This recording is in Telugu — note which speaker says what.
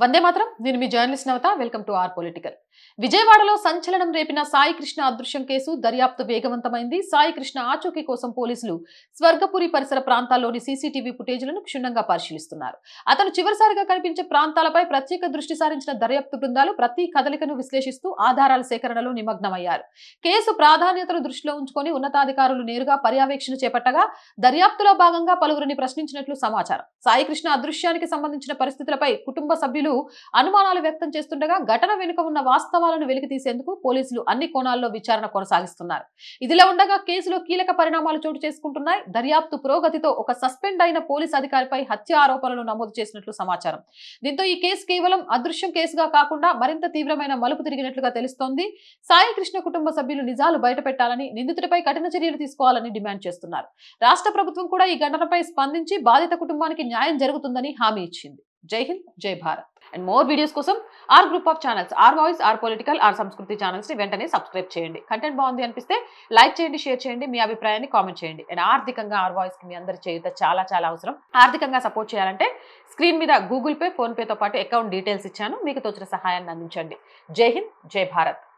Speaker 1: వందే మాత్రం. నేను మీ journalist Navata. Welcome to our political. విజయవాడలో సంచలనం రేపిన సాయి కృష్ణ అదృశ్యం కేసు దర్యాప్తు వేగవంతమైంది. సాయి కృష్ణ ఆచూకీ కోసం పోలీసులు స్వర్గపురి పరిసర ప్రాంతాల్లోని సీసీటీవీ ఫుటేజ్లను క్షుణ్ణంగా పరిశీలిస్తున్నారు. అతను చివరిసారిగా కనిపించే ప్రాంతాలపై ప్రత్యేక దృష్టి సారించిన దర్యాప్తు బృందాలు ప్రతి కదలికను విశ్లేషిస్తూ ఆధారాల సేకరణలో నిమగ్నమయ్యారు. కేసు ప్రాధాన్యతను దృష్టిలో ఉంచుకొని ఉన్నతాధికారులు నేరుగా పర్యవేక్షణ చేపట్టగా దర్యాప్తులో భాగంగా పలువురిని ప్రశ్నించినట్లు సమాచారం. సాయి కృష్ణ అదృశ్యానికి సంబంధించిన పరిస్థితులపై కుటుంబ సభ్యులు అనుమానాలు వ్యక్తం చేస్తుండగా ఘటన వెనుక ఉన్న వాస్తవాలను వెలికి తీసేందుకు పోలీసులు అన్ని కోణాల్లో విచారణ కొనసాగిస్తున్నారు. ఇదిలా ఉండగా కేసులో కీలక పరిణామాలు చోటు చేసుకుంటున్నాయి. దర్యాప్తు పురోగతితో ఒక సస్పెండ్ అయిన పోలీస్ అధికారిపై హత్య ఆరోపణలు నమోదు చేసినట్లు సమాచారం. దీంతో ఈ కేసు కేవలం అదృశ్యం కేసుగా కాకుండా మరింత తీవ్రమైన మలుపు తిరిగినట్లుగా తెలుస్తోంది. సాయి కృష్ణ కుటుంబ సభ్యులు నిజాలు బయటపెట్టాలని, నిందితుడిపై కఠిన చర్యలు తీసుకోవాలని డిమాండ్ చేస్తున్నారు. రాష్ట్ర ప్రభుత్వం కూడా ఈ ఘటనపై స్పందించి బాధిత కుటుంబానికి న్యాయం జరుగుతుందని హామీ ఇచ్చింది. జై హింద్, జై భారత్. అండ్ మోర్ వీడియోస్ కోసం our group of channels, our voice, our political, our Sanskriti channels ని వెంటనే సబ్స్క్రైబ్ చేయండి. కంటెంట్ బాగుంది అనిపిస్తే లైక్ చేయండి, షేర్ చేయండి, మీ అభిప్రాయాన్ని కామెంట్ చేయండి. అండ్ ఆర్థికంగా ఆర్ వాయిస్ కి మీ అందరి చేయుత చాలా చాలా అవసరం. ఆర్థికంగా సపోర్ట్ చేయాలంటే స్క్రీన్ మీద గూగుల్ పే, ఫోన్ పేతో పాటు అకౌంట్ డీటెయిల్స్ ఇచ్చాను. మీకు తోచిన సహాయాన్ని అందించండి. జై హింద్, జై భారత్.